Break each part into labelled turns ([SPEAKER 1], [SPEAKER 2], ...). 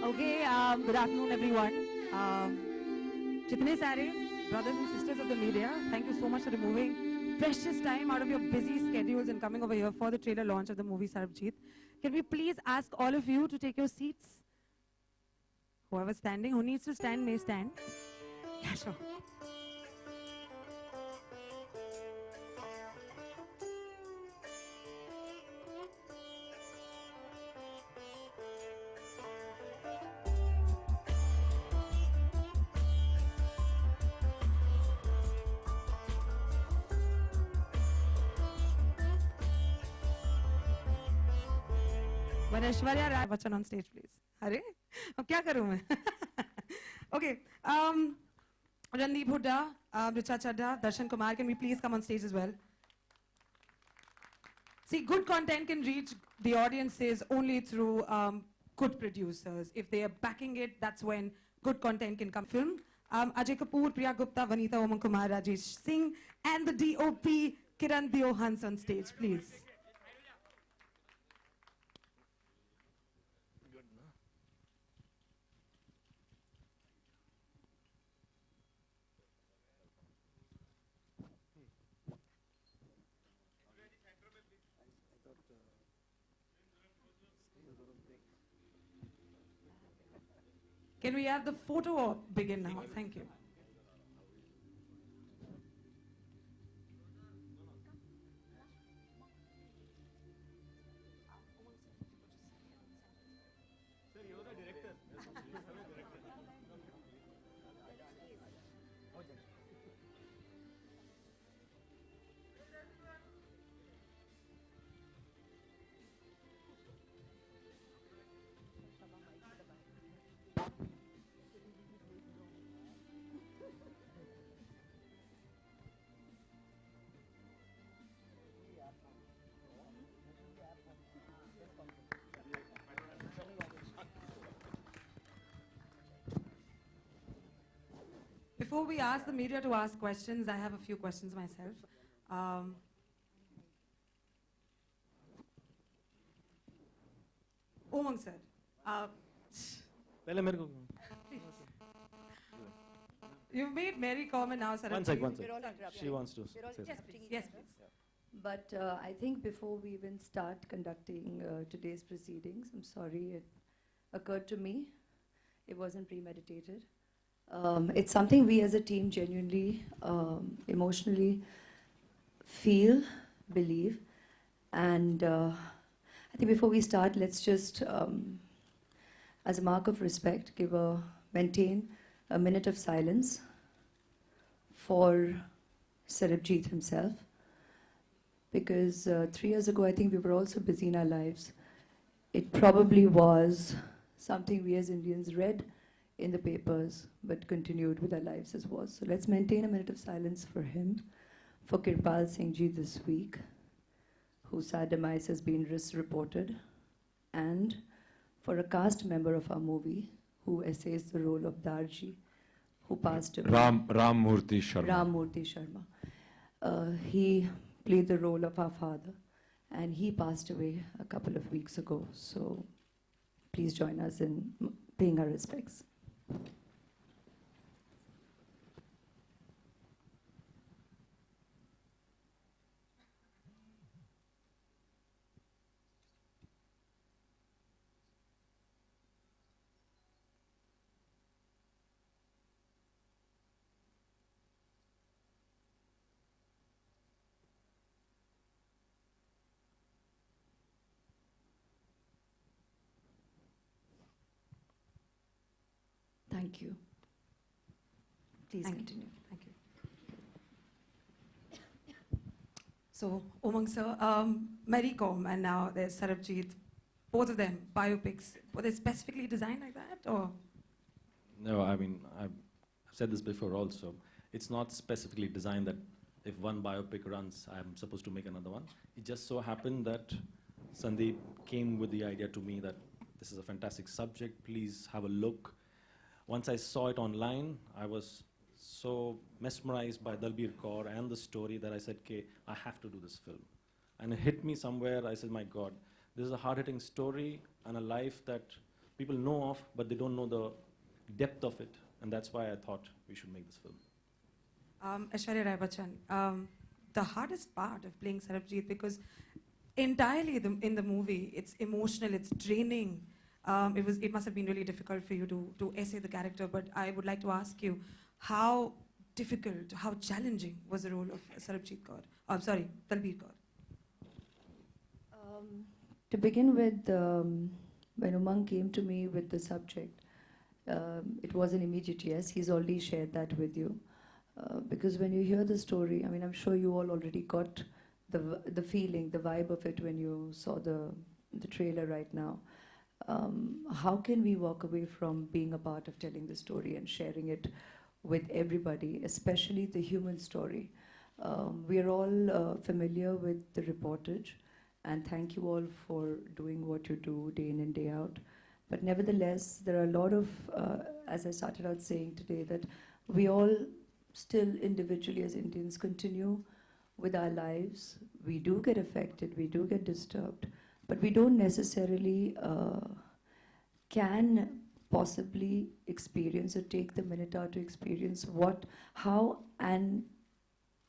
[SPEAKER 1] Okay, good afternoon, everyone. Jitne sare brothers and sisters of the media, thank you so much for removing precious time out of your busy schedules and coming over here for the trailer launch of the movie Sarbjit. Can we please ask all of you to take your seats? Whoever's standing, who needs to stand may stand. Yeah, sure. But Aishwarya Rai, Bachchan on stage, please. Hare? अब क्या करूँ मैं? Okay. Randeep Hooda, Richa Chadda, Darshan, Kumaar, can we please come on stage as well? See, good content can reach the audiences only through good producers. If they are backing it, that's when good content can come. Film. Ajay Kapoor, Priya, Gupta, Vanita, Omung Kumar, Rajessh, Singh, and the DOP, Kiran Deohans on stage, please. Can we have the photo op begin now? Thank you. Before we ask the media to ask questions, I have a few questions myself. Omung sir. You've made Mary comment now, sir.
[SPEAKER 2] One sec. She wants to say something.
[SPEAKER 1] Yes, please. Yes, please.
[SPEAKER 3] But I think before we even start conducting today's proceedings, I'm sorry, it occurred to me. It wasn't premeditated. It's something we as a team genuinely, emotionally feel, believe. And I think before we start, let's just, as a mark of respect, maintain a minute of silence for Sarabjit himself. Because 3 years ago, I think we were also busy in our lives. It probably was something we as Indians read in the papers, but continued with our lives as was. So let's maintain a minute of silence for him, for Kirpal Singh Ji this week, whose sad demise has been reported, and for a cast member of our movie who essays the role of Darji, who passed away.
[SPEAKER 4] Ram Murthy Sharma.
[SPEAKER 3] Ram Murthy Sharma. He played the role of our father, and he passed away a couple of weeks ago. So please join us in paying our respects. Thank you. Please continue.
[SPEAKER 1] Thank you. So, Omung sir, Mary Kom and now there's Sarabjit, both of them biopics. Were they specifically designed like that, or?
[SPEAKER 2] No, I mean, I've said this before also. It's not specifically designed that if one biopic runs, I'm supposed to make another one. It just so happened that Sandeep came with the idea to me that this is a fantastic subject, please have a look. Once I saw it online, I was so mesmerized by Dalbir Kaur and the story that I said, okay, I have to do this film. And it hit me somewhere, I said, my God, this is a hard-hitting story and a life that people know of, but they don't know the depth of it. And that's why I thought we should make this film.
[SPEAKER 1] Aishwarya Rai Bachchan, the hardest part of playing Sarabjit, because entirely in the movie, it's emotional, it's draining. It must have been really difficult for you to essay the character, but I would like to ask you, how difficult, how challenging was the role of Sarabjit Kaur? I'm sorry, Dalbir Kaur.
[SPEAKER 3] To begin with, when Omung came to me with the subject, it was an immediate yes. He's already shared that with you. Because when you hear the story, I mean, I'm sure you all already got the feeling, the vibe of it when you saw the trailer right now. How can we walk away from being a part of telling the story and sharing it with everybody, especially the human story? We are all familiar with the reportage, and thank you all for doing what you do day in and day out. But nevertheless, there are a lot of, as I started out saying today, that we all still individually as Indians continue with our lives. We do get affected, we do get disturbed, but we don't necessarily can possibly experience or take the minute out to experience how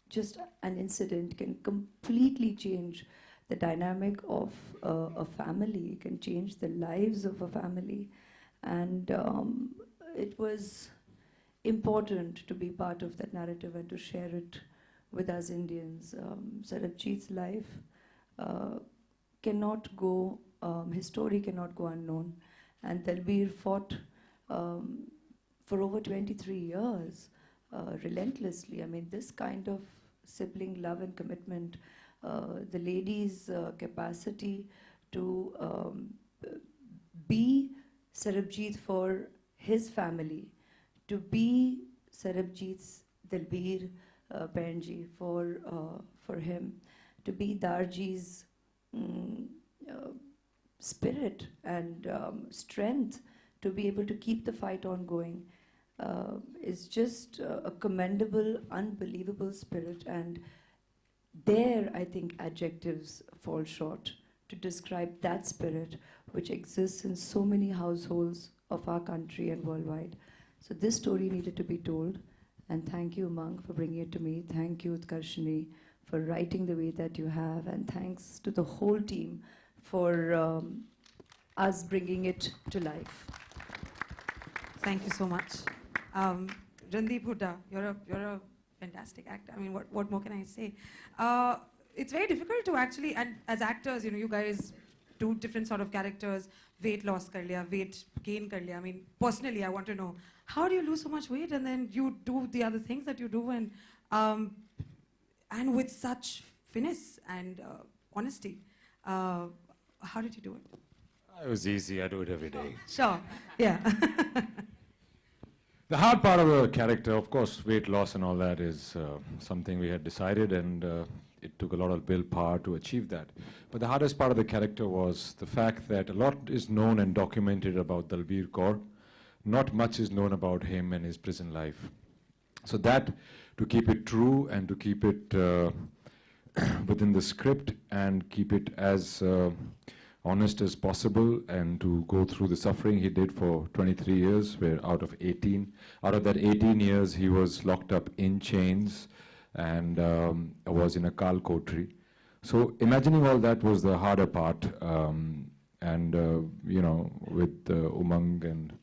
[SPEAKER 3] just an incident can completely change the dynamic of a family, can change the lives of a family. And it was important to be part of that narrative and to share it with us Indians. Sarabjit's life cannot go, his story cannot go unknown. And Dalbir fought for over 23 years relentlessly. I mean, this kind of sibling love and commitment, the lady's capacity to be Sarabjit for his family, to be Sarabjit's Dalbir Benji for him, to be Darji's spirit and strength to be able to keep the fight on going is just a commendable, unbelievable spirit. And there, I think, adjectives fall short to describe that spirit which exists in so many households of our country and worldwide. So this story needed to be told, and thank you, Omung, for bringing it to me. Thank you, Utkarshini, for writing the way that you have, and thanks to the whole team for us bringing it to life.
[SPEAKER 1] Thank you so much. Randeep Hooda, you're a fantastic actor. I mean, what more can I say? It's very difficult to actually, and as actors, you know, you guys do different sort of characters. Weight loss kar liya, weight gain kar liya. I mean, personally, I want to know, how do you lose so much weight and then you do the other things that you do, and with such finesse and honesty? How did you do it?
[SPEAKER 4] It was easy. I do it every day.
[SPEAKER 1] Sure, yeah.
[SPEAKER 4] The hard part of the character, of course, weight loss and all that is something we had decided, and it took a lot of willpower to achieve that. But the hardest part of the character was the fact that a lot is known and documented about Dalbir Kaur. Not much is known about him and his prison life. So that, to keep it true and to keep it within the script and keep it as honest as possible, and to go through the suffering he did for 23 years, where out of that 18 years he was locked up in chains and was in a Kal Kotri. So imagining all that was the harder part, and you know, with Omung and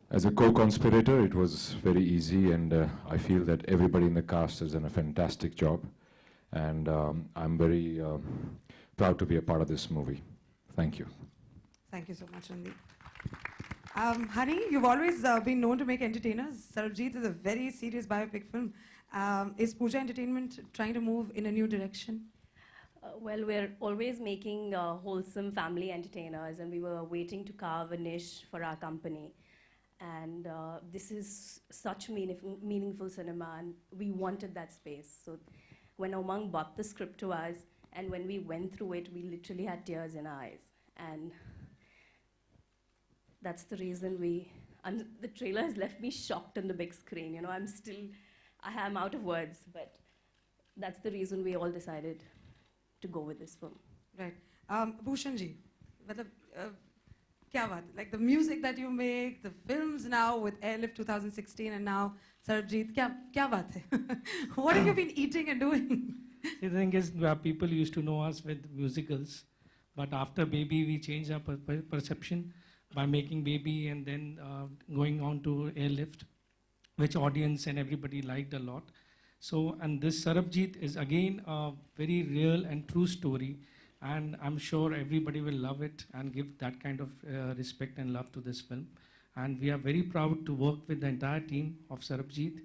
[SPEAKER 4] as a co-conspirator, it was very easy, and I feel that everybody in the cast has done a fantastic job, and I'm very proud to be a part of this movie. Thank you.
[SPEAKER 1] Thank you so much, Randeep. Honey, you've always been known to make entertainers. Sarabjit is a very serious biopic film. Is Pooja Entertainment trying to move in a new direction?
[SPEAKER 5] Well, we're always making wholesome family entertainers, and we were waiting to carve a niche for our company. And this is such meaningful cinema, and we wanted that space. So when Omung brought the script to us, and when we went through it, we literally had tears in our eyes. And that's the reason the trailer has left me shocked on the big screen. You know, I am out of words, but that's the reason we all decided to go with this film.
[SPEAKER 1] Right. Bhushan ji, Kya baat hai? Like the music that you make, the films now with Airlift 2016 and now Sarabjit, kya baat hai? What have you been eating and doing?
[SPEAKER 6] The thing is, people used to know us with musicals, but after Baby, we changed our perception by making Baby and then going on to Airlift, which audience and everybody liked a lot. So, and this Sarabjit is again a very real and true story, and I'm sure everybody will love it and give that kind of respect and love to this film. And we are very proud to work with the entire team of Sarabjit,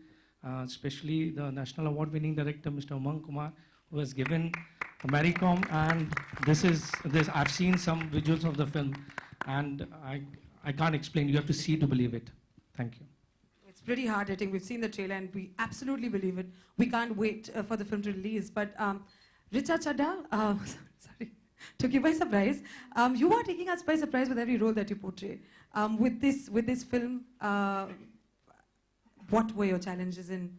[SPEAKER 6] especially the National Award-winning director, Mr. Omung Kumar, who has given Maricom. And I've seen some visuals of the film, and I can't explain. You have to see to believe it. Thank you.
[SPEAKER 1] It's pretty hard hitting. We've seen the trailer and we absolutely believe it. We can't wait for the film to release. But Richa Chadda, sorry, took you by surprise. You are taking us by surprise with every role that you portray. With this film, what were your challenges and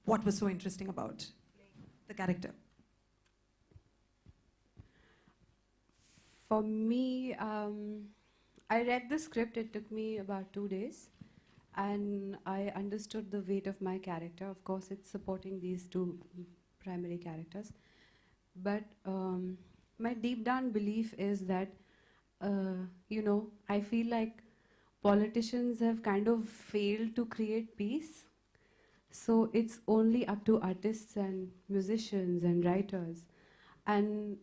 [SPEAKER 1] what was so interesting about the character?
[SPEAKER 7] For me, I read the script. It took me about 2 days. And I understood the weight of my character. Of course, it's supporting these two primary characters. But my deep down belief is that, I feel like politicians have kind of failed to create peace. So it's only up to artists and musicians and writers. And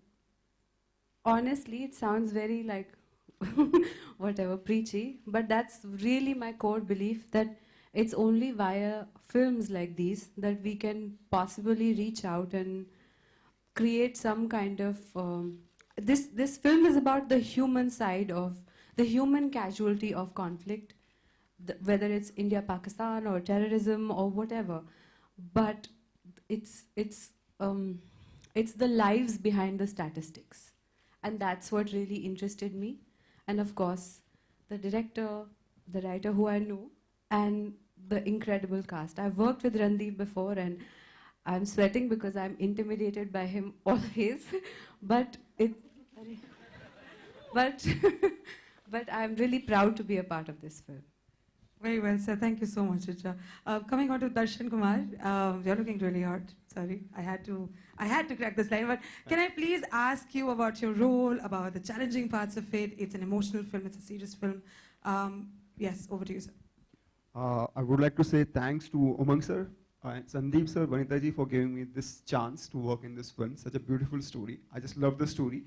[SPEAKER 7] honestly, it sounds very like whatever, preachy, but that's really my core belief, that it's only via films like these that we can possibly reach out and create some kind of this film is about the human side of the human casualty of conflict, whether it's India, Pakistan or terrorism or whatever, but it's the lives behind the statistics, and that's what really interested me. And of course, the director, the writer who I know, and the incredible cast. I've worked with Randeep before, and I'm sweating because I'm intimidated by him always. but I'm really proud to be a part of this film.
[SPEAKER 1] Very well, sir. Thank you so much, Richa. Coming on to Darshan Kumar, you're looking really hot. Sorry, I had to crack this line. But can I please ask you about your role, about the challenging parts of it? It's an emotional film. It's a serious film. Yes, over to you, sir.
[SPEAKER 8] I would like to say thanks to Omung sir and Sandeep sir, Vanita ji for giving me this chance to work in this film. Such a beautiful story. I just love the story.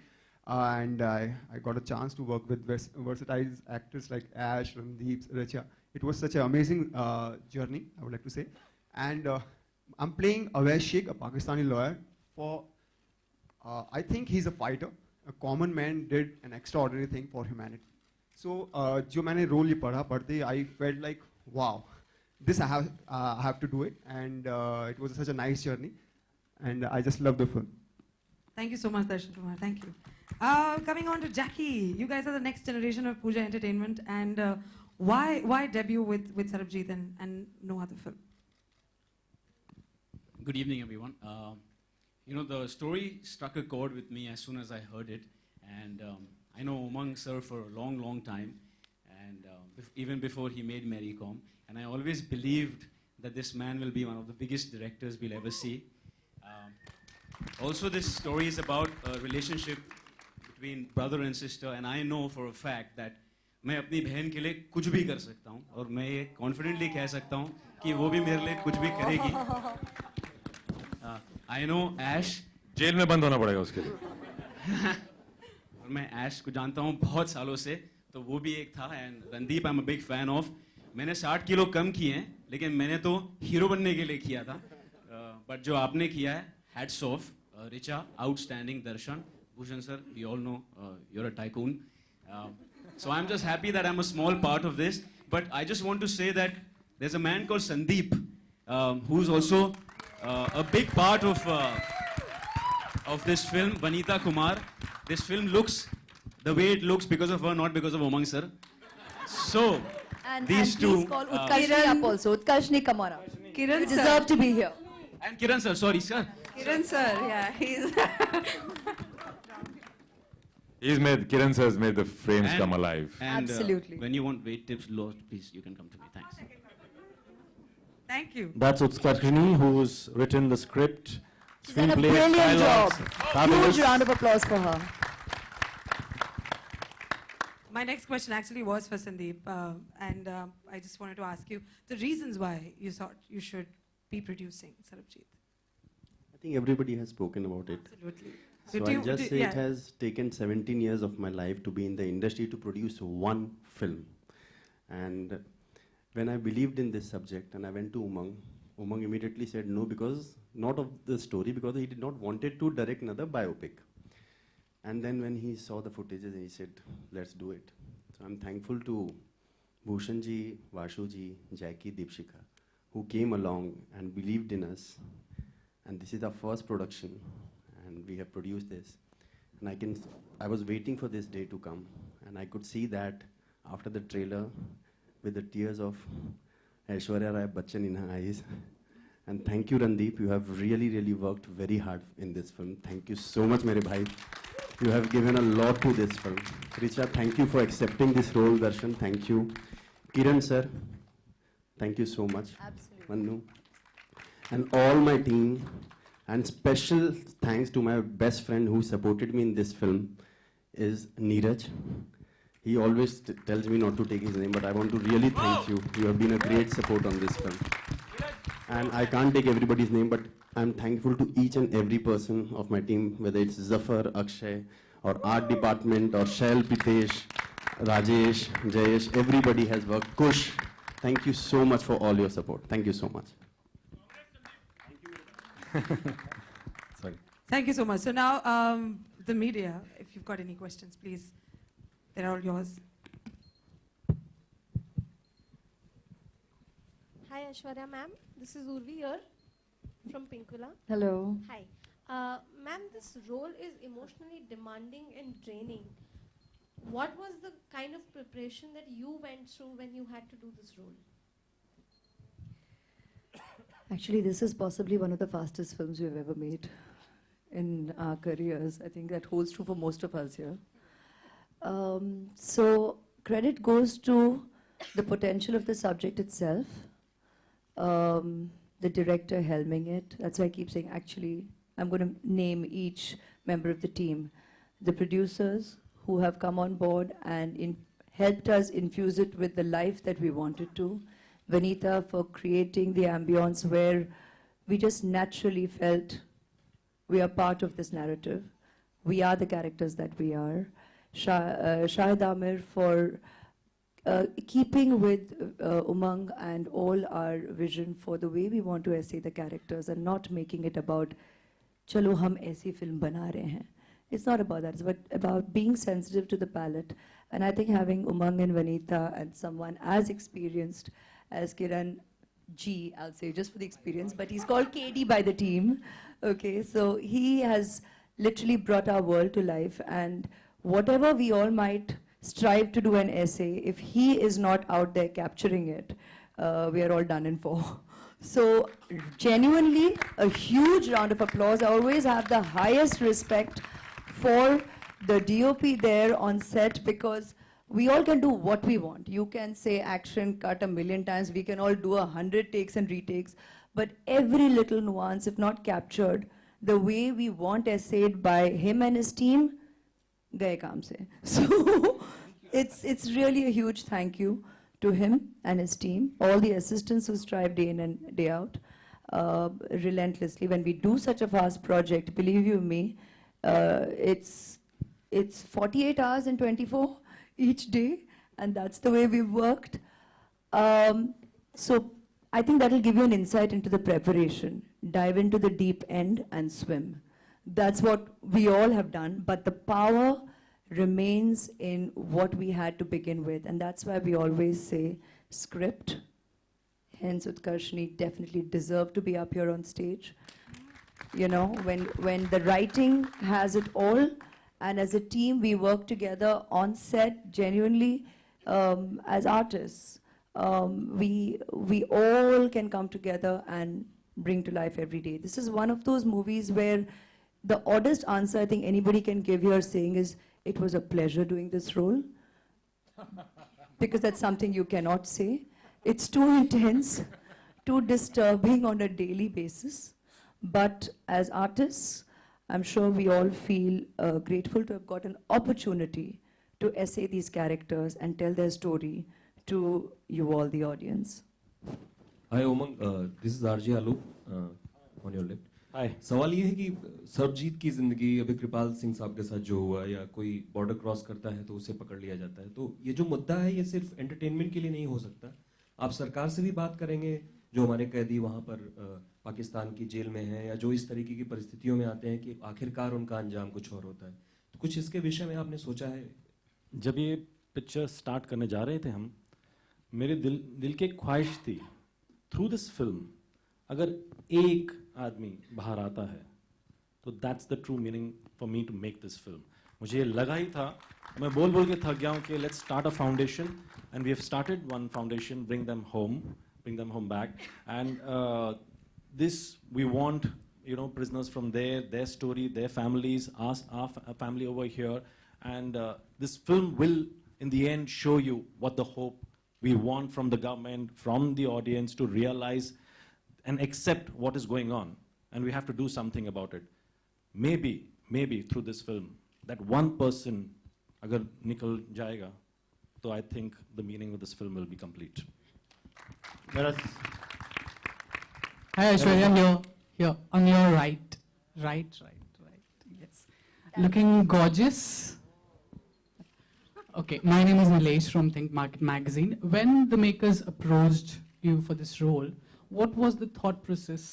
[SPEAKER 8] And I got a chance to work with versatile actors like Ash, Randeep, Richa. It was such an amazing journey, I would like to say. And I'm playing Ajay Sheikh, a Pakistani lawyer. I think he's a fighter. A common man did an extraordinary thing for humanity. So, जो मैंने role ये पढ़ते, I felt like, wow, this I have to do it. And it was such a nice journey. And I just love the film.
[SPEAKER 1] Thank you so much, Darshan Kumar. Thank you. Coming on to Jackky. You guys are the next generation of Pooja Entertainment. And why debut with Sarabjit and no other film?
[SPEAKER 9] Good evening, everyone. The story struck a chord with me as soon as I heard it. And I know Omung sir for a long, long time. And even before he made Maricom. And I always believed that this man will be one of the biggest directors we'll ever see. Also, this story is about a relationship between brother and sister. And I know for a fact that मैं अपनी बहन के लिए कुछ भी कर सकता हूँ और मैं ये कॉन्फिडेंटली कह सकता हूँ कि वो भी मेरे लिए कुछ भी करेगी. I know Ash.
[SPEAKER 4] जेल में बंद होना पड़ेगा उसके लिए.
[SPEAKER 9] और मैं Ash को जानता हूँ बहुत सालों से, तो वो भी एक था. And Randeep, I'm a big fan of. मैंने 60 किलो कम किए हैं, लेकिन मैंने तो हीरो बनने के लिए किया था. But जो आपने किया है, hats off. Richa, outstanding. Darshan, Bhushan sir, we all know you're a tycoon. So I'm just happy that I'm a small part of this. But I just want to say that there's a man called Sandeep, who's also a big part of this film, Vanita Kumaar. This film looks the way it looks because of her, not because of Omung sir. So, these two...
[SPEAKER 3] Please call Utkarshni up also. Utkarshni Kamara.
[SPEAKER 7] Kiran
[SPEAKER 3] You deserve to be here.
[SPEAKER 9] And Kiran sir, sorry sir.
[SPEAKER 7] Kiran sir, yeah, he's...
[SPEAKER 4] Kiran sir has made the frames
[SPEAKER 9] And-
[SPEAKER 4] come alive.
[SPEAKER 9] And
[SPEAKER 3] Absolutely.
[SPEAKER 9] when you want weight tips, lost, please, you can come to me. Thanks.
[SPEAKER 1] Thank you.
[SPEAKER 2] That's Utkarshini, who's written the script,
[SPEAKER 3] She's done a
[SPEAKER 2] screenplay,
[SPEAKER 3] brilliant
[SPEAKER 2] dialogues.
[SPEAKER 3] job.
[SPEAKER 2] Fabulous.
[SPEAKER 3] Huge round of applause for her.
[SPEAKER 1] My next question actually was for Sandeep, and I just wanted to ask you the reasons why you thought you should be producing Sarabjit.
[SPEAKER 10] I think everybody has spoken about it.
[SPEAKER 1] Absolutely.
[SPEAKER 10] So
[SPEAKER 1] Do
[SPEAKER 10] I'll
[SPEAKER 1] you-
[SPEAKER 10] just
[SPEAKER 1] do-
[SPEAKER 10] say
[SPEAKER 1] yeah.
[SPEAKER 10] it has taken 17 years of my life to be in the industry to produce one film. And when I believed in this subject and I went to Umang immediately said no, because not of the story, because he did not wanted to direct another biopic. And then when he saw the footages, he said, let's do it. So I'm thankful to Bhushan ji, Vashu ji, Jackky, Deepshikha, who came along and believed in us. And this is our first production, and we have produced this. And I was waiting for this day to come, and I could see that after the trailer, with the tears of Aishwarya Rai Bachchan in her eyes. And thank you, Randeep. You have really, really worked very hard in this film. Thank you so much, mere bhai. You have given a lot to this film. Richa, thank you for accepting this role. Darshan, thank you. Kiran sir, thank you so much.
[SPEAKER 3] Absolutely.
[SPEAKER 10] Manu. And all my team. And special thanks to my best friend who supported me in this film is Neeraj. He always tells me not to take his name, but I want to really thank you. You have been a great support on this film. And I can't take everybody's name, but I'm thankful to each and every person of my team, whether it's Zafar, Akshay, or art department, or Shail, Pitesh, Rajesh, Jayesh. Everybody has worked. Kush, thank you so much for all your support. Thank you so much.
[SPEAKER 2] Sorry.
[SPEAKER 1] Thank you so much. So now, the media, if you've got any questions, please, they're all yours.
[SPEAKER 11] Hi Aishwarya ma'am, this is Urvi here from Pinkula.
[SPEAKER 3] Hello.
[SPEAKER 11] Hi. Ma'am, this role is emotionally demanding and draining. What was the kind of preparation that you went through when you had to do this role?
[SPEAKER 3] Actually, this is possibly one of the fastest films we've ever made in our careers. I think that holds true for most of us here. So credit goes to the potential of the subject itself, the director helming it. That's why I keep saying, actually, I'm going to name each member of the team. The producers who have come on board and helped us infuse it with the life that we wanted to. Vanita for creating the ambience where we just naturally felt we are part of this narrative. We are the characters that we are. Shahid Amir for keeping with Umang and all our vision for the way we want to essay the characters and not making it about chalo hum aisi film bana rahe hain. It's not about that, it's about being sensitive to the palette. And I think having Umang and Vanita and someone as experienced as Kiran G, I'll say just for the experience, but he's called KD by the team. Okay, so he has literally brought our world to life, and whatever we all might strive to do an essay, if he is not out there capturing it, we are all done in for. So genuinely, a huge round of applause. I always have the highest respect for the DOP there on set, because we all can do what we want. You can say action cut 1,000,000 times, we can all do 100 takes and retakes, but every little nuance, if not captured, the way we want essayed by him and his team, gaye kaam se. So it's really a huge thank you to him and his team, all the assistants who strive day in and day out, relentlessly. When we do such a fast project, believe you me, it's 48 hours and 24 each day, and that's the way we've worked. So I think that'll give you an insight into the preparation. Dive into the deep end and swim. That's what we all have done, but the power remains in what we had to begin with, and that's why we always say script. Hence, Utkarshini definitely deserved to be up here on stage. You know, when the writing has it all, and as a team we work together on set genuinely as artists. We all can come together and bring to life every day. This is one of those movies where the oddest answer I think anybody can give here saying is, it was a pleasure doing this role. Because that's something you cannot say. It's too intense, too disturbing on a daily basis. But as artists, I'm sure we all feel grateful to have got an opportunity to essay these characters and tell their story to you all, the audience.
[SPEAKER 12] Hi Omung, this is RJ Alu on your left.
[SPEAKER 2] Hi.
[SPEAKER 12] सवाल ये है कि सरबजीत की जिंदगी अभी कृपाल सिंह साहब के साथ जो हुआ या कोई बॉर्डर क्रॉस करता है तो उसे पकड़ लिया जाता है, तो ये जो मुद्दा है ये सिर्फ एंटरटेनमेंट के लिए नहीं हो सकता. आप सरकार से भी बात करेंगे जो हमारे कैदी वहाँ पर पाकिस्तान की जेल में हैं या जो इस तरीके की परिस्थितियों में आते हैं कि आखिरकार उनका अंजाम कुछ और होता है, तो कुछ इसके विषय में आपने सोचा है?
[SPEAKER 2] जब ये पिक्चर स्टार्ट करने जा रहे थे हम, मेरे दिल की एक ख्वाहिश थी थ्रू दिस फिल्म अगर एक आदमी बाहर आता है तो that's the true meaning for me to make this film. मुझे ये लगा ही था, मैं बोल के थक गया हूँ कि let's start a foundation and we have started one foundation, bring them home back and this we want, you know, prisoners from their story, their families, our family over here, and this film will in the end show you what the hope we want from the government, from the audience to realize and accept what is going on, and we have to do something about it. Maybe through this film that one person agar nikal jayega, so I think the meaning of this film will be complete.
[SPEAKER 13] Hi Aishwarya, here on your right. Yes. Looking gorgeous. Okay, my name is Nilesh from Think Market magazine. When the makers approached you for this role, what was the thought process?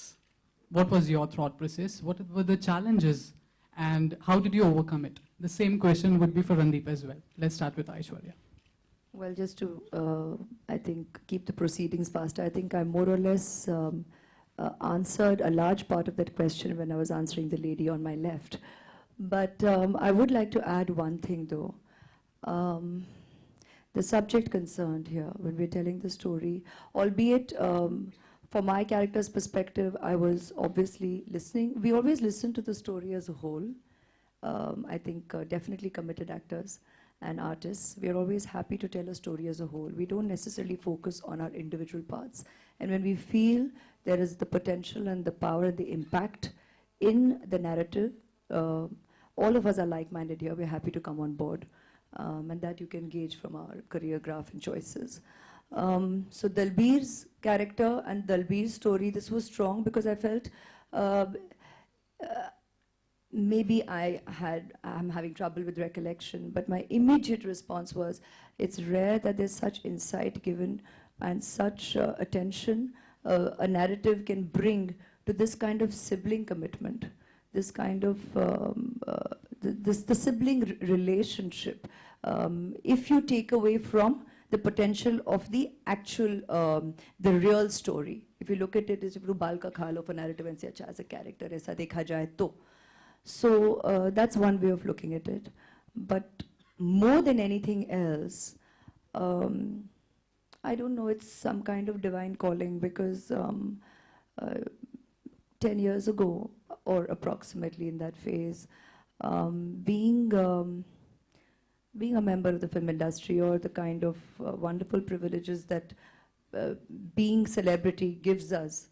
[SPEAKER 13] What was your thought process? What were the challenges? And how did you overcome it? The same question would be for Randeep as well. Let's start with Aishwarya.
[SPEAKER 3] Well, just to, I think, keep the proceedings faster, I think I more or less answered a large part of that question when I was answering the lady on my left. But I would like to add one thing though. The subject concerned here, when we're telling the story, albeit from my character's perspective, I was obviously listening. We always listen to the story as a whole. I think definitely committed actors and artists, we are always happy to tell a story as a whole. We don't necessarily focus on our individual parts. And when we feel there is the potential and the power and the impact in the narrative, all of us are like-minded here. We're happy to come on board. And that you can gauge from our career graph and choices. So Dalbir's character and Dalbir's story, this was strong because I felt maybe I'm having trouble with recollection, but my immediate response was, it's rare that there's such insight given and such attention a narrative can bring to this kind of sibling commitment, this kind of the sibling relationship. If you take away from the potential of the actual, the real story. If you look at it as if you bal ka kha lo for narrative and say, acha, as a character, aisa dekha jaye to. So that's one way of looking at it. But more than anything else, I don't know, it's some kind of divine calling because 10 years ago, or approximately in that phase, being a member of the film industry or the kind of wonderful privileges that being celebrity gives us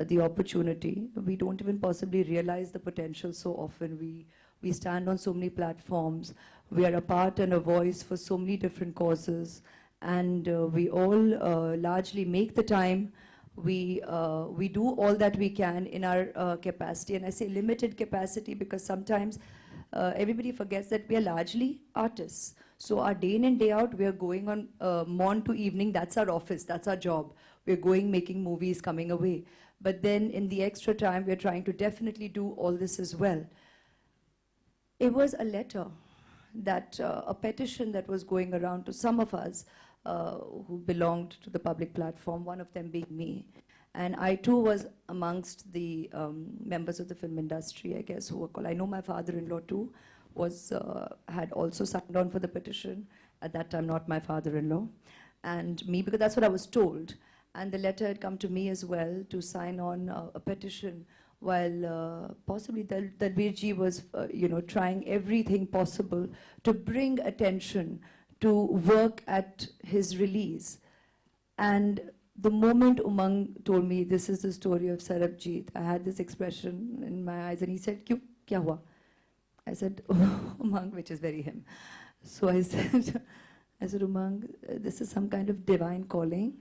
[SPEAKER 3] the opportunity, we don't even possibly realize the potential so often. We stand on so many platforms, we are a part and a voice for so many different causes, and we all largely make the time. We do all that we can in our capacity, and I say limited capacity because sometimes everybody forgets that we are largely artists. So our day in and day out, we are going on morn to evening, that's our office, that's our job. We're going, making movies, coming away. But then in the extra time, we're trying to definitely do all this as well. It was a letter that, a petition that was going around to some of us who belonged to the public platform, one of them being me. And I too was amongst the members of the film industry, I guess, who were called. I know my father-in-law too had also signed on for the petition. At that time, not my father-in-law. And me, because that's what I was told. And the letter had come to me as well to sign on a petition while possibly Dalbir ji was, trying everything possible to bring attention to work at his release. And the moment Umang told me this is the story of Sarabjit, I had this expression in my eyes, and he said, "Kyun? Kya hua?" I said, "Umang," which is very him. So I said, Umang, this is some kind of divine calling,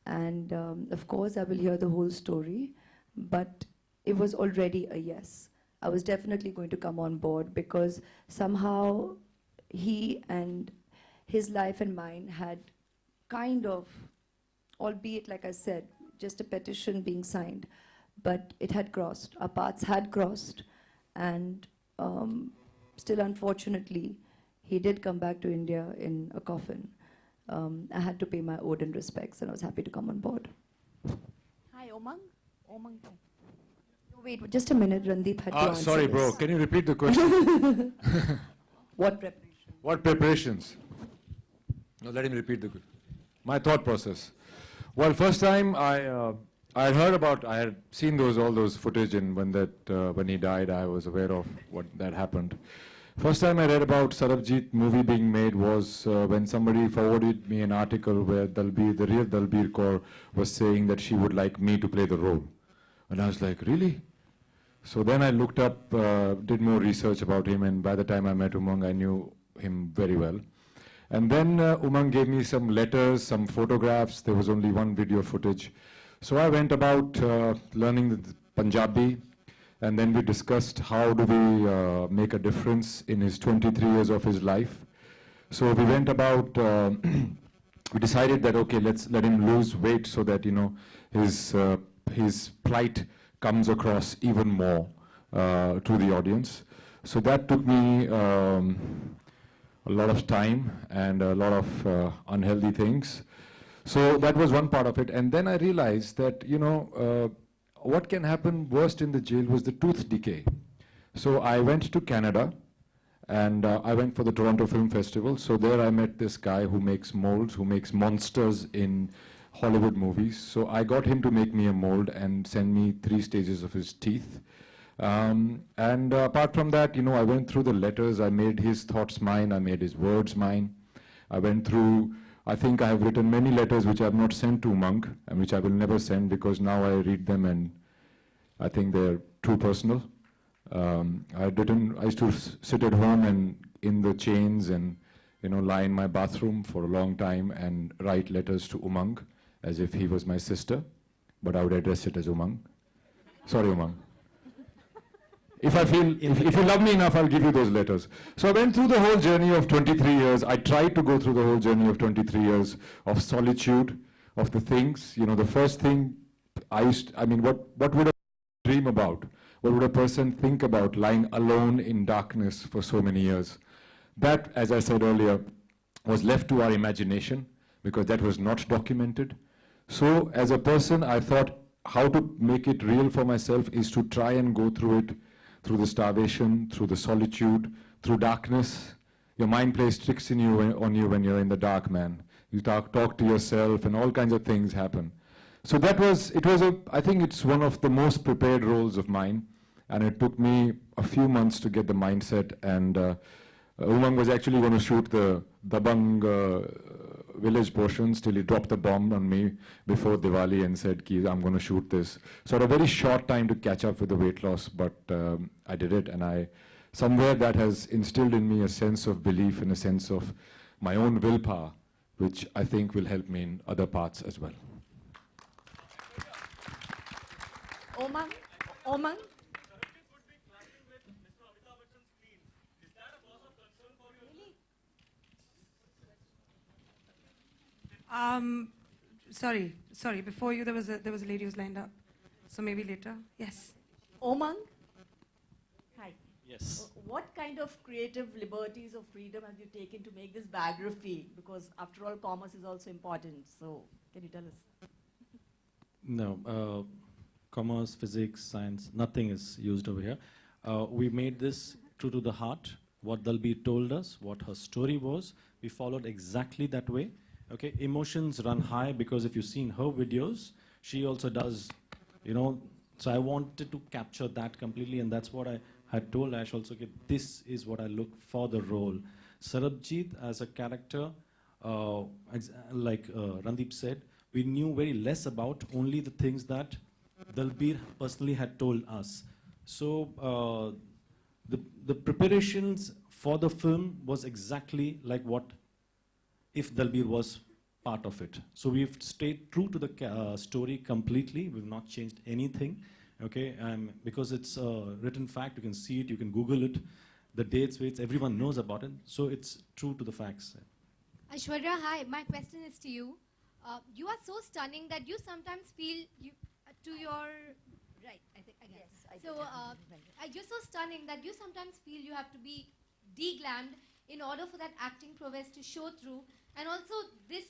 [SPEAKER 3] and of course I will hear the whole story, but it was already a yes. I was definitely going to come on board because somehow he and his life and mine had kind of, albeit like I said, just a petition being signed, but it had crossed, our paths had crossed, and still unfortunately, he did come back to India in a coffin. I had to pay my ode and respects, and I was happy to come on board.
[SPEAKER 14] Hi, Omung. Omung.
[SPEAKER 3] No, wait, just a minute. Randeep had to answer
[SPEAKER 4] Sorry,
[SPEAKER 3] this.
[SPEAKER 4] bro. Can you repeat the question?
[SPEAKER 3] What preparation?
[SPEAKER 4] What preparations? No, let him repeat my thought process. Well, first time I had seen all those footage, and when he died, I was aware of what that happened. First time I read about Sarabjit movie being made was when somebody forwarded me an article where the real Dalbir Kaur was saying that she would like me to play the role. And I was like, really? So then I looked up, did more research about him, and by the time I met Umang, I knew him very well. And then Umang gave me some letters, some photographs. There was only one video footage. So I went about learning the Punjabi, and then we discussed how do we make a difference in his 23 years of his life. So we went about, we decided that, okay, let's let him lose weight so that, his plight comes across even more to the audience. So that took me a lot of time and a lot of unhealthy things. So that was one part of it. And then I realized that, what can happen worst in the jail was the tooth decay. So I went to Canada, and I went for the Toronto Film Festival. So there I met this guy who makes molds, who makes monsters in Hollywood movies. So I got him to make me a mold and send me 3 stages of his teeth. And apart from that, I went through the letters. I made his thoughts mine. I made his words mine. I went through, I think I have written many letters which I have not sent to Umang, and which I will never send because now I read them and I think they're too personal. I used to sit at home and in the chains and, lie in my bathroom for a long time and write letters to Umang as if he was my sister, but I would address it as Umang. Sorry, Umang. If you love me enough, I'll give you those letters. So I went through the whole journey of 23 years. I tried to go through the whole journey of 23 years of solitude, of the things. The first thing what would a dream about? What would a person think about lying alone in darkness for so many years? That, as I said earlier, was left to our imagination because that was not documented. So as a person, I thought how to make it real for myself is to try and go through it, through the starvation, through the solitude, through darkness. Your mind plays tricks on you when you're in the dark, man. You talk to yourself and all kinds of things happen. So I think it's one of the most prepared roles of mine, and it took me a few months to get the mindset, and Umang was actually going to shoot the Dabang village portions till he dropped the bomb on me before Diwali and said, I'm going to shoot this. So I had a very short time to catch up with the weight loss, but I did it, and somewhere that has instilled in me a sense of belief and a sense of my own willpower, which I think will help me in other parts as well.
[SPEAKER 14] Omung.
[SPEAKER 1] Sorry. Before you, there was a lady who's lined up. So maybe later. Yes.
[SPEAKER 14] Omung. Hi.
[SPEAKER 2] Yes.
[SPEAKER 14] What kind of creative liberties or freedom have you taken to make this biography? Because after all, commerce is also important. So can you tell us?
[SPEAKER 2] No. Commerce, physics, science, nothing is used over here. We made this true to the heart. What Dalbir told us, what her story was, we followed exactly that way. Okay, emotions run high because if you've seen her videos, she also does, So I wanted to capture that completely, and that's what I had told Ash also, okay, this is what I look for the role. Sarabjit as a character, like Randeep said, we knew very less about, only the things that Dalbir personally had told us. So the preparations for the film was exactly like what if Dalbir was part of it. So we've stayed true to the story completely. We've not changed anything, okay? Because it's a written fact, you can see it, you can Google it, the dates, weights, everyone knows about it. So it's true to the facts.
[SPEAKER 15] Aishwarya, hi. My question is to you. You are so stunning that you sometimes feel to your right. I guess. Yes, I so you're so stunning that you sometimes feel you have to be deglammed in order for that acting prowess to show through. And also, this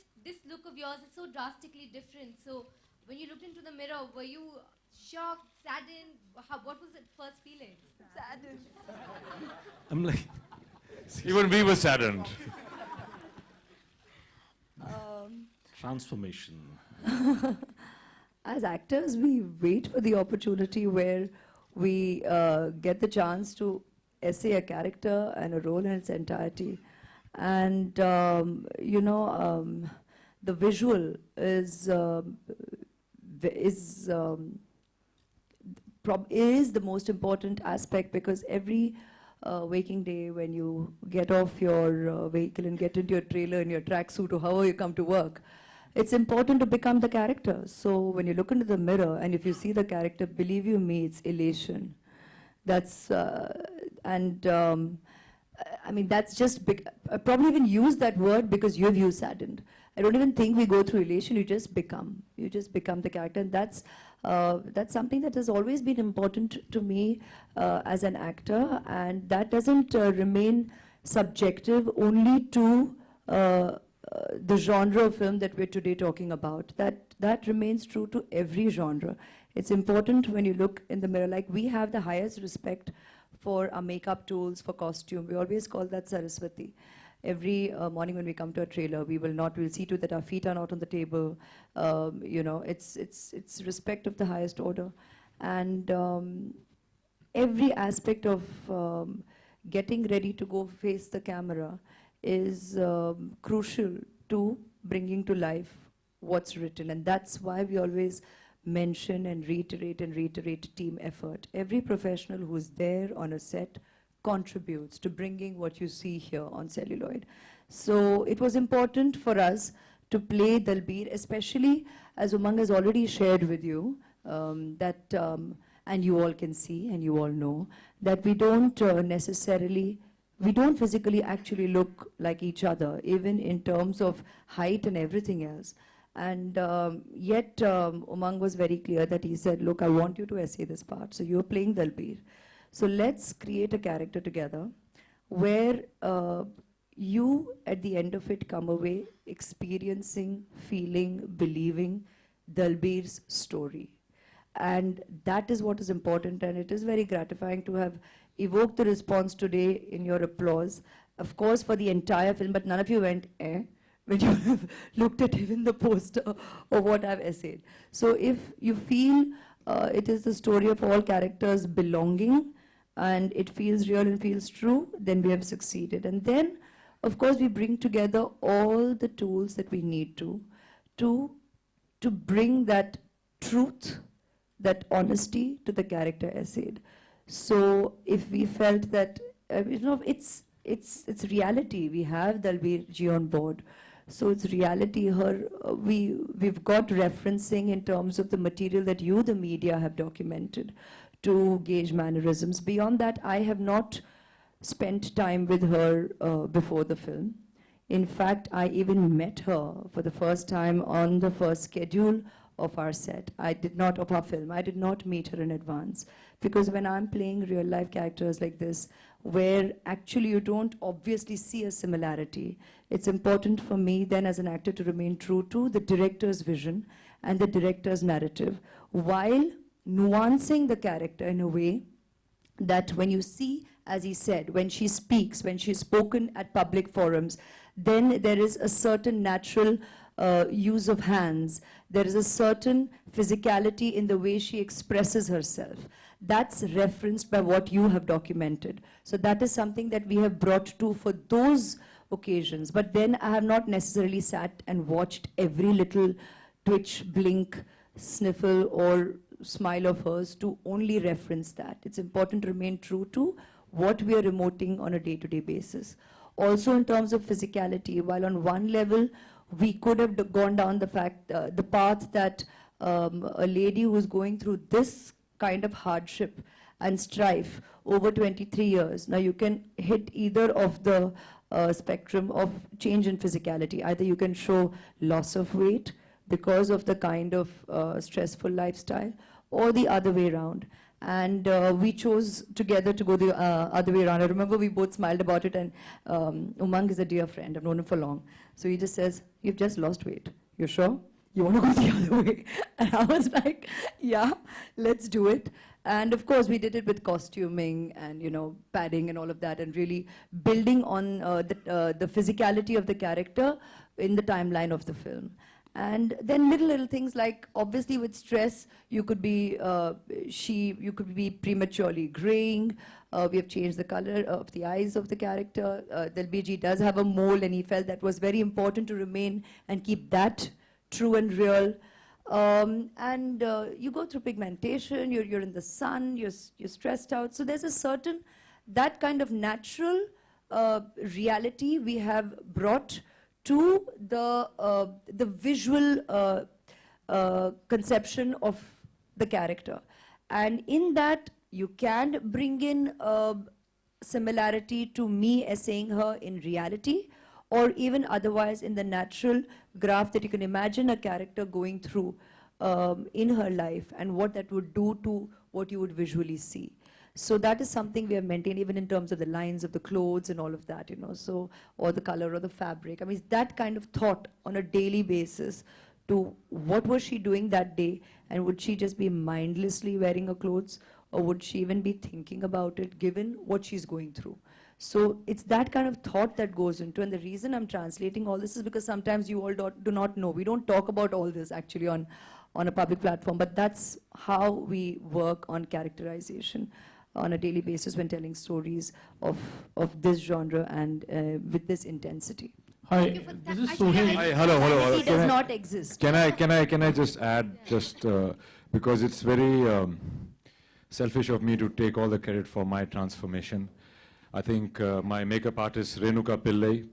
[SPEAKER 15] look of yours is so drastically different. So when you looked into the mirror, were you shocked, saddened? What was the first feeling? Saddened.
[SPEAKER 2] I'm like,
[SPEAKER 4] even we were saddened.
[SPEAKER 2] Transformation.
[SPEAKER 3] As actors, we wait for the opportunity where we get the chance to essay a character and a role in its entirety. And, the visual is the most important aspect, because every waking day when you get off your vehicle and get into your trailer in your tracksuit or however you come to work, it's important to become the character. So when you look into the mirror and if you see the character, believe you me, it's elation. That's, I mean, that's just big. I probably even use that word because you've used saddened. I don't even think we go through elation, you just become. You just become the character, and that's something that has always been important to me as an actor, and that doesn't remain subjective only to the genre of film that we're today talking about. That remains true to every genre. It's important when you look in the mirror, like we have the highest respect for our makeup tools, for costume. We always call that Saraswati. Every morning when we come to a trailer, we'll see to that our feet are not on the table. It's respect of the highest order. And every aspect of getting ready to go face the camera is crucial to bringing to life what's written. And that's why we always mention and reiterate team effort. Every professional who's there on a set contributes to bringing what you see here on celluloid. So it was important for us to play Dalbir, especially as Umang has already shared with you, and you all can see and you all know, that we don't physically actually look like each other, even in terms of height and everything else. And yet Umang was very clear that he said, look, I want you to essay this part. So you're playing Dalbir. So let's create a character together where you, at the end of it, come away experiencing, feeling, believing Dalbir's story. And that is what is important, and it is very gratifying to have evoked the response today in your applause. Of course, for the entire film, but none of you went, eh? When you have looked at even the poster or what I've essayed. So if you feel it is the story of all characters belonging, and it feels real and feels true, then we have succeeded. And then, of course, we bring together all the tools that we need to bring that truth, that honesty to the character essayed. So if we felt that, it's reality. We have Dalbir ji on board. So it's reality. We've got referencing in terms of the material that you, the media, have documented to gauge mannerisms. Beyond that, I have not spent time with her before the film. In fact, I even met her for the first time on the first schedule of our set. Of our film. I did not meet her in advance. Because when I'm playing real life characters like this, where actually you don't obviously see a similarity, it's important for me then as an actor to remain true to the director's vision and the director's narrative, while nuancing the character in a way that when you see, as he said, when she speaks, when she's spoken at public forums, then there is a certain natural use of hands. There is a certain physicality in the way she expresses herself. That's referenced by what you have documented. So that is something that we have brought to for those occasions. But then I have not necessarily sat and watched every little twitch, blink, sniffle, or smile of hers to only reference that. It's important to remain true to what we are emoting on a day-to-day basis. Also in terms of physicality, while on one level, we could have gone down the path that a lady who is going through this kind of hardship and strife over 23 years, now you can hit either of the spectrum of change in physicality. Either you can show loss of weight because of the kind of stressful lifestyle, or the other way around. And we chose together to go the other way around. I remember we both smiled about it, and Umang is a dear friend. I've known him for long. So he just says, "You've just lost weight. You're sure? You want to go the other way?" And I was like, "Yeah, let's do it." And of course, we did it with costuming and, you know, padding and all of that, and really building on the physicality of the character in the timeline of the film. And then little things like, obviously with stress, you could be prematurely graying. We have changed the color of the eyes of the character. Dalbiji does have a mole, and he felt that was very important to remain and keep that true and real. And you go through pigmentation, you're in the sun, you're stressed out. So there's a certain, that kind of natural reality we have brought to the visual conception of the character. And in that, you can bring in similarity to me essaying her in reality, or even otherwise in the natural graph that you can imagine a character going through in her life, and what that would do to what you would visually see. So that is something we have maintained, even in terms of the lines of the clothes and all of that, you know, so, or the color or the fabric. I mean, that kind of thought on a daily basis to what was she doing that day, and would she just be mindlessly wearing her clothes, or would she even be thinking about it given what she's going through? So it's that kind of thought that goes into, and the reason I'm translating all this is because sometimes you all do not know. We don't talk about all this actually on a public platform, but that's how we work on characterization on a daily basis when telling stories of this genre and with this intensity.
[SPEAKER 6] Hi, this is Sohail.
[SPEAKER 4] Hi, hello.
[SPEAKER 3] It does not exist.
[SPEAKER 4] Can I just add, because it's very selfish of me to take all the credit for my transformation. I think my makeup artist Renuka Pillai,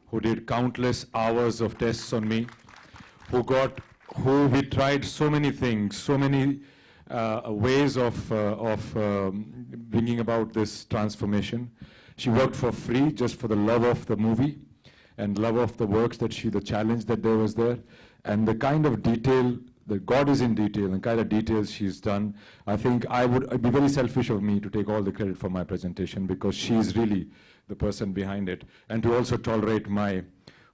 [SPEAKER 4] who did countless hours of tests on me, who we tried so many things, so many ways of bringing about this transformation. She worked for free just for the love of the movie and love of the works the challenge that there was there, and the kind of detail, that God is in detail, and the kind of details she's done. I think it'd be very selfish of me to take all the credit for my presentation, because she's really the person behind it, and to also tolerate my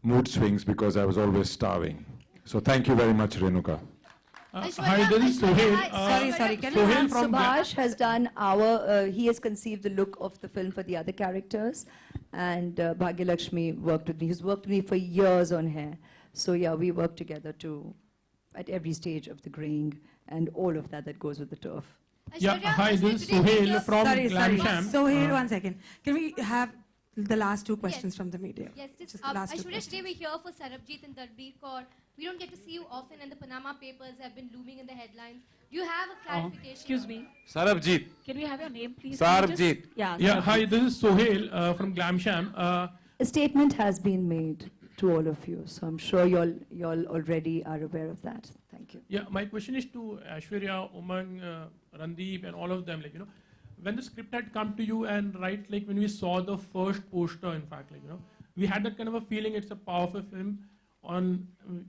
[SPEAKER 4] mood swings because I was always starving. So thank you very much, Renuka.
[SPEAKER 6] Hi, this is Sohail.
[SPEAKER 1] Sorry. Can
[SPEAKER 6] Sohail
[SPEAKER 1] you
[SPEAKER 6] from
[SPEAKER 3] Subhash has done he has conceived the look of the film for the other characters, and Bhagyalakshmi worked with me. He's worked with me for years on hair. So yeah, we work together at every stage of the graying and all of that goes with the turf.
[SPEAKER 6] Yeah, hi, this is Sohail from Glamsham.
[SPEAKER 1] Sohail, 1 second. Can we have the last two questions from the media?
[SPEAKER 15] Yes,
[SPEAKER 1] just the last two
[SPEAKER 15] Aishwarya, today we're here for Sarabjit and Dalbir Kaur. We don't get to see you often, and the Panama Papers have been looming in the headlines. Do you have a clarification?
[SPEAKER 16] Excuse me.
[SPEAKER 17] Sarabjit.
[SPEAKER 16] Can we have your name, please?
[SPEAKER 17] Sarbjit.
[SPEAKER 16] Yeah,
[SPEAKER 6] hi, this is Sohail from Glamsham.
[SPEAKER 3] A statement has been made to all of you, so I'm sure you all already are aware of that. Thank you.
[SPEAKER 6] Yeah, my question is to Aishwarya, Umang, Randeep, and all of them. When the script had come to you, and when we saw the first poster, in fact, we had that kind of a feeling it's a powerful film.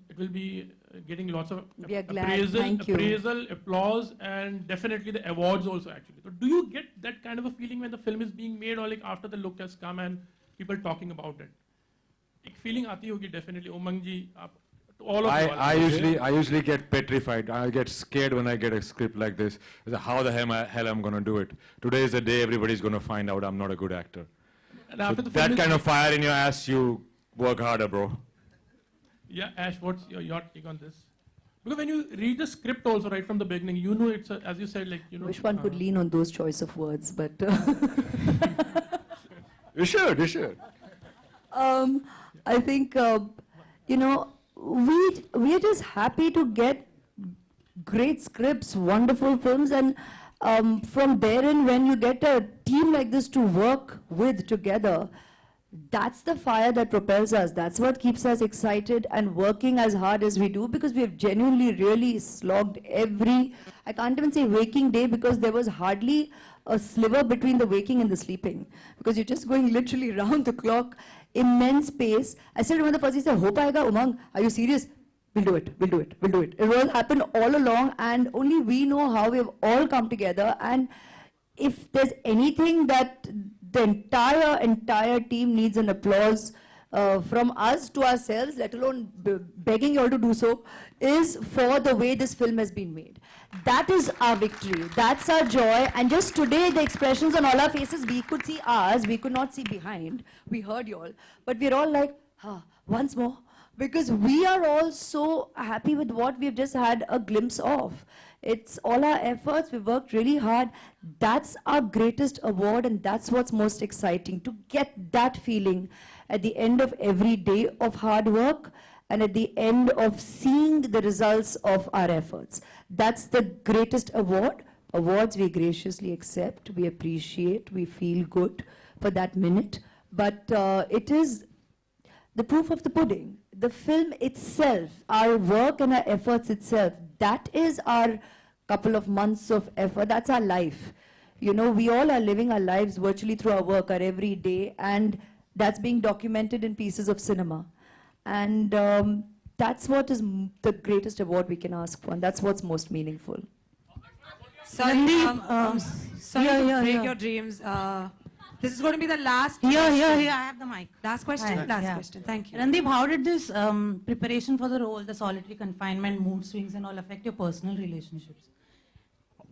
[SPEAKER 6] It will be getting lots of appraisal, applause, and definitely the awards also, actually. So do you get that kind of a feeling when the film is being made, or after the look has come and people talking about it? Feeling aati hogi definitely, Umang ji, all of you.
[SPEAKER 4] I usually get petrified. I get scared when I get a script like this. How the hell I'm going to do it? Today is the day everybody's going to find out I'm not a good actor. And after that kind of fire in your ass, you work harder, bro.
[SPEAKER 16] Yeah, Ash, what's your take on this? Because when you read the script also right from the beginning, you know it's, as you said, like, you know.
[SPEAKER 3] Wish one could lean on those choice of words, but...
[SPEAKER 4] You should, you should.
[SPEAKER 3] I think, you know, we are just happy to get great scripts, wonderful films, and from therein, when you get a team like this to work with together, that's the fire that propels us. That's what keeps us excited and working as hard as we do, because we have genuinely really slogged every, I can't even say waking day, because there was hardly a sliver between the waking and the sleeping, because you're just going literally round the clock, immense pace. I still remember the first he said, "Ho payega, Umang? Are you serious? We'll do it, we'll do it, we'll do it." It will happen all along, and only we know how we've all come together. And if there's anything that the entire team needs an applause from us to ourselves, let alone begging you all to do so, is for the way this film has been made. That is our victory. That's our joy. And just today, the expressions on all our faces, we could see ours, we could not see behind. We heard you all. But we're all like, once more. Because we are all so happy with what we've just had a glimpse of. It's all our efforts, we worked really hard. That's our greatest award, and that's what's most exciting, to get that feeling at the end of every day of hard work and at the end of seeing the results of our efforts. That's the greatest award. Awards we graciously accept, we appreciate, we feel good for that minute. But it is the proof of the pudding. The film itself, our work and our efforts itself, that is our couple of months of effort. That's our life. You know, we all are living our lives virtually through our work, our every day, and that's being documented in pieces of cinema. And that's what is the greatest award we can ask for, and that's what's most meaningful.
[SPEAKER 1] Sorry, sorry to break your dreams. This is going to be the last
[SPEAKER 17] Here,
[SPEAKER 1] question.
[SPEAKER 17] I have the mic.
[SPEAKER 1] Last question?
[SPEAKER 17] Hi,
[SPEAKER 1] Last question. Thank you.
[SPEAKER 17] Randeep, how did this preparation for the role, the solitary confinement, mood swings and all affect your personal relationships?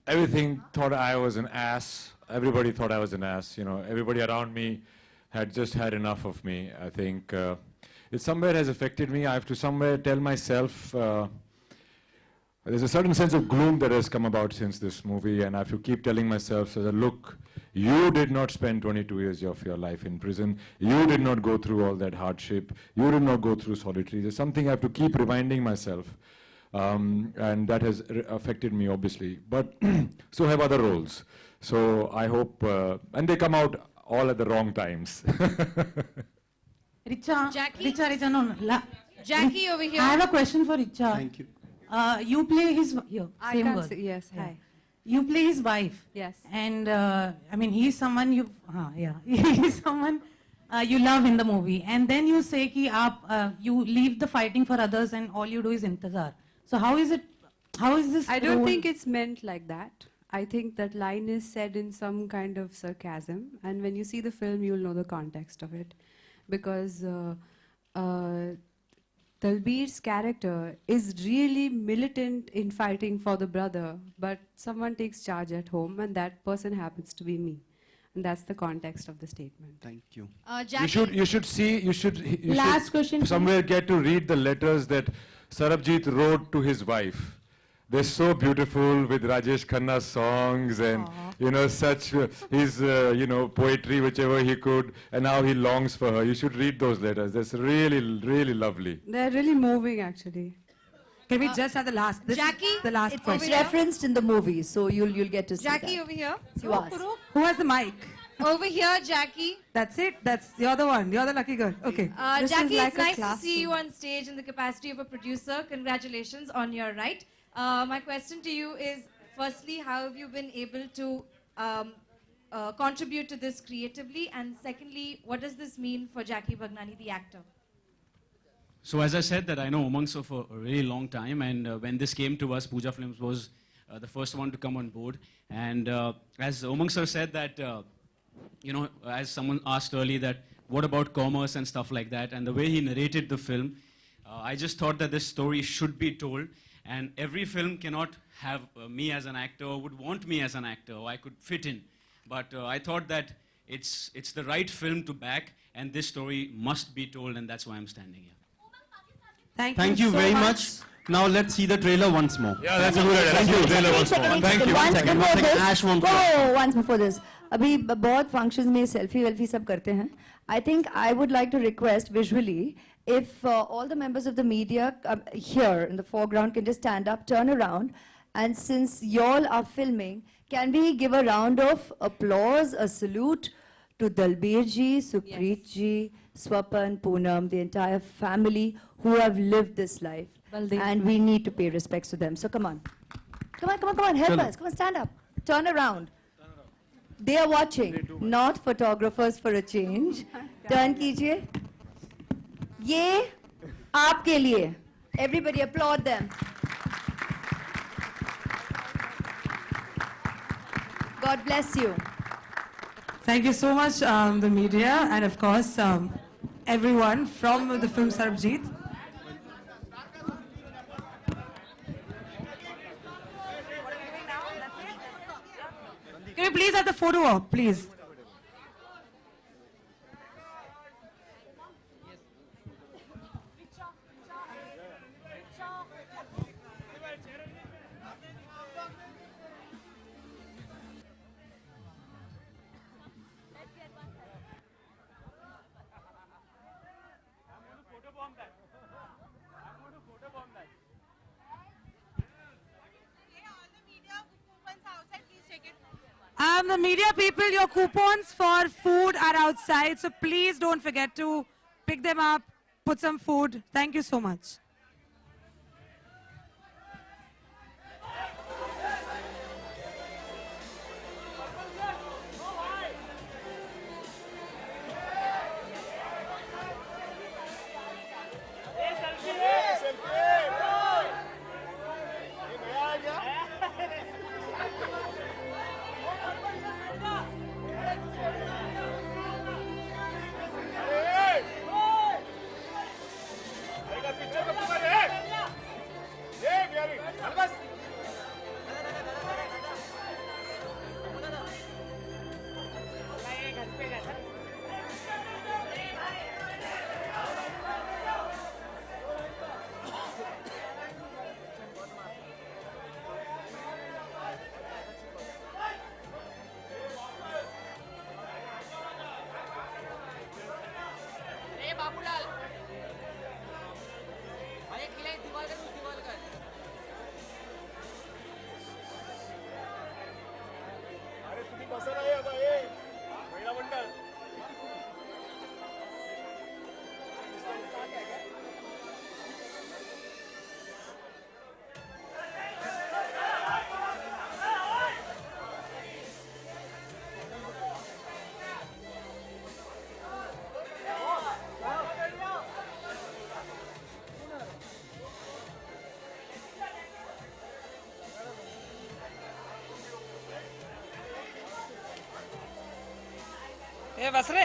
[SPEAKER 4] Everything thought I was an ass. Everybody thought I was an ass. You know, everybody around me had just had enough of me. I think it somewhere has affected me. I have to somewhere tell myself, there's a certain sense of gloom that has come about since this movie, and I have to keep telling myself, so that, look, you did not spend 22 years of your life in prison. You did not go through all that hardship. You did not go through solitary. There's something I have to keep reminding myself. And that has affected me, obviously. But so have other roles. So I hope, and they come out all at the wrong times.
[SPEAKER 17] Richa,
[SPEAKER 11] Jackky?
[SPEAKER 17] Richa, no.
[SPEAKER 11] Jackky over here.
[SPEAKER 17] I have a question for Richa.
[SPEAKER 10] Thank you.
[SPEAKER 17] You play his, here,
[SPEAKER 7] I
[SPEAKER 17] same
[SPEAKER 7] can't
[SPEAKER 17] word.
[SPEAKER 7] say, yes,
[SPEAKER 17] Yeah.
[SPEAKER 7] hi.
[SPEAKER 17] You play his wife.
[SPEAKER 7] Yes.
[SPEAKER 17] And I mean, he's someone you, he's someone you love in the movie. And then you say ki you leave the fighting for others and all you do is intezar. So how is this?
[SPEAKER 7] I don't
[SPEAKER 17] role?
[SPEAKER 7] think it's meant like that. I think that line is said in some kind of sarcasm, and when you see the film, you'll know the context of it. Because Talbir's character is really militant in fighting for the brother, but someone takes charge at home, and that person happens to be me. And that's the context of the statement.
[SPEAKER 10] Thank you.
[SPEAKER 4] You should see, you should
[SPEAKER 17] Last question.
[SPEAKER 4] somewhere get to read the letters that Sarabjit wrote to his wife. They're so beautiful, with Rajesh Khanna's songs and you know, such his you know, poetry, whichever he could, and now he longs for her. You should read those letters. That's really, really lovely.
[SPEAKER 7] They're really moving, actually.
[SPEAKER 1] Can we just have the last? This
[SPEAKER 11] Jackky,
[SPEAKER 1] is the last
[SPEAKER 11] it's
[SPEAKER 1] question.
[SPEAKER 3] It's referenced in the movie, so you'll get to see
[SPEAKER 11] Jackky
[SPEAKER 3] that.
[SPEAKER 11] over here.
[SPEAKER 3] You ask.
[SPEAKER 1] Who has the mic?
[SPEAKER 11] Over here, Jackky.
[SPEAKER 1] That's it. You're the one. You're the lucky girl. Okay.
[SPEAKER 7] This is
[SPEAKER 11] Jackky,
[SPEAKER 7] like
[SPEAKER 11] it's
[SPEAKER 7] a
[SPEAKER 11] nice to
[SPEAKER 7] classroom.
[SPEAKER 11] see you on stage in the capacity of a producer. Congratulations on your right. My question to you is, firstly, how have you been able to contribute to this creatively? And secondly, what does this mean for Jackky Bhagnani, the actor?
[SPEAKER 9] So as I said, that I know Omung sir for a really long time, and when this came to us, Pooja Films was the first one to come on board. And as Omung sir said that, you know, as someone asked earlier, that what about commerce and stuff like that, and the way he narrated the film, I just thought that this story should be told, and every film cannot have me as an actor, or would want me as an actor, or I could fit in. But I thought that it's the right film to back, and this story must be told, and that's why I'm standing here. Thank you
[SPEAKER 1] so
[SPEAKER 9] very much. Now let's see the trailer once more.
[SPEAKER 4] Yeah, that's a good idea. Let's do the trailer once more. Thank you.
[SPEAKER 3] Once before this,
[SPEAKER 9] Ash won't
[SPEAKER 3] once before this. अभी बहुत functions में selfie वेल्फी सब करते हैं. I think I would like to request visually if all the members of the media here in the foreground can just stand up, turn around, and since y'all are filming, can we give a round of applause, a salute to Dalbir ji, Supreet ji, Swapan, Poonam, the entire family who have lived this life. And we need to pay respects to them. So come on. Come on, help us. Come on, stand up. Turn around. They are watching, not photographers for a change. Turn कीजिए. ये आपके लिए. Everybody applaud them. God bless you.
[SPEAKER 1] Thank you so much, the media, and of course, everyone from the film Sarabjit. Can we please have the photo op, please? The media people, your coupons for food are outside, so please don't forget to pick them up, put some food. Thank you so much.
[SPEAKER 18] बस रे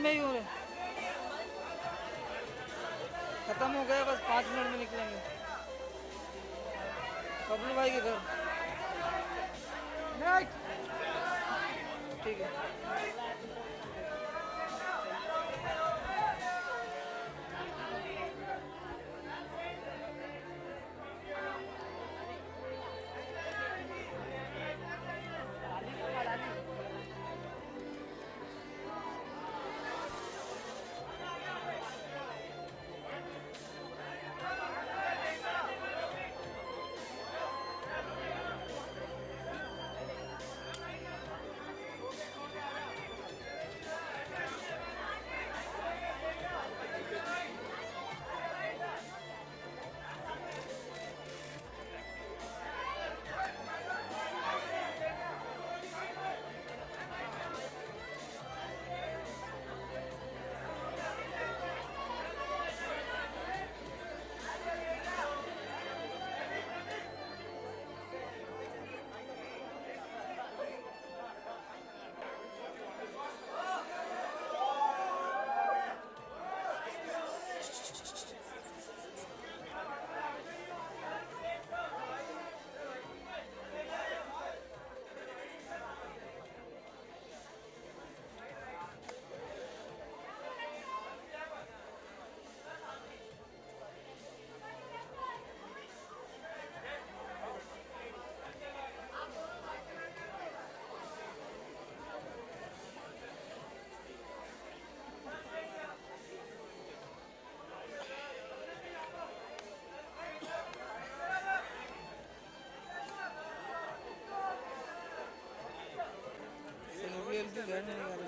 [SPEAKER 18] में ही हो रहे, खत्म हो गया, बस 5 minute में निकलेंगे बबलू भाई के घर। ठीक है। घर नहीं निकाला।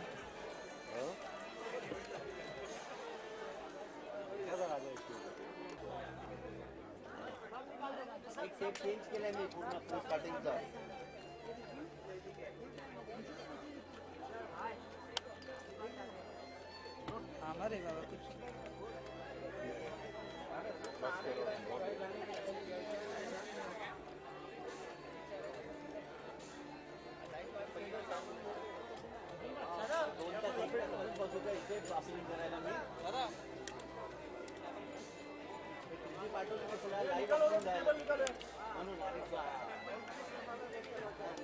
[SPEAKER 19] एक सेट चेंज केलाय मी पूर्ण आपलं स्टार्टिंगचा.
[SPEAKER 18] हमारे बाबा कुछ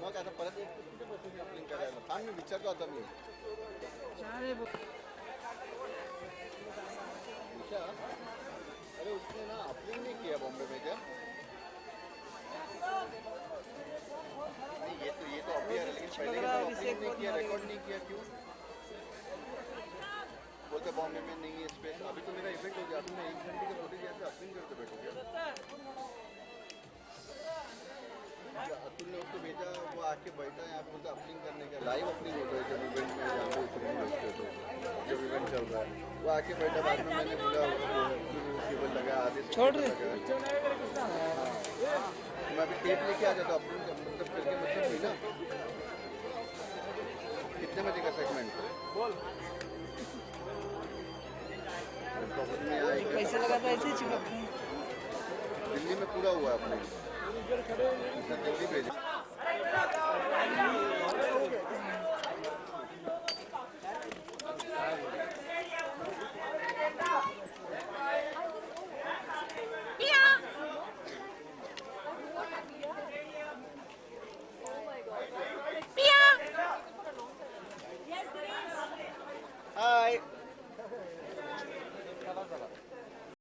[SPEAKER 19] मग आता परत एक कुठे बसून अपलिंग करायला थांब मी विचारतो आता मी अरे उसने ना अपलिंग नहीं किया बॉम्बे में क्या नहीं ये तो अभी आ रहा है लेकिन पहले अपलिंग नहीं किया रिकॉर्ड नहीं किया क्यों बोलते बॉम्बे में नहीं है स्पेस अभी तो मेरा इफेक्ट हो गया अभी मैं 1 घंटे के फुटेज यहाँ से अपलिंग करके बैठो क्या अतुल ने उसको भेजा वो आके बैठा है आप बोलते अपलिंग करने का लाइव अपलिंग होता है जब इवेंट में यहाँ पे उतरेंगे उसके तो जब इवेंट चल रहा है वो आके बैठा बाद में मैंने बोला केबल लगा आधे से छोड़ रहे मैं अभी टेप लेके आ जाता अपलोड मतलब करके मतलब हुई ना कितने बजे का सेगमेंट बोल
[SPEAKER 18] पैसे लगा तो ऐसे ही चिपक
[SPEAKER 19] दिल्ली में पूरा हुआ अपने दिल्ली भेजा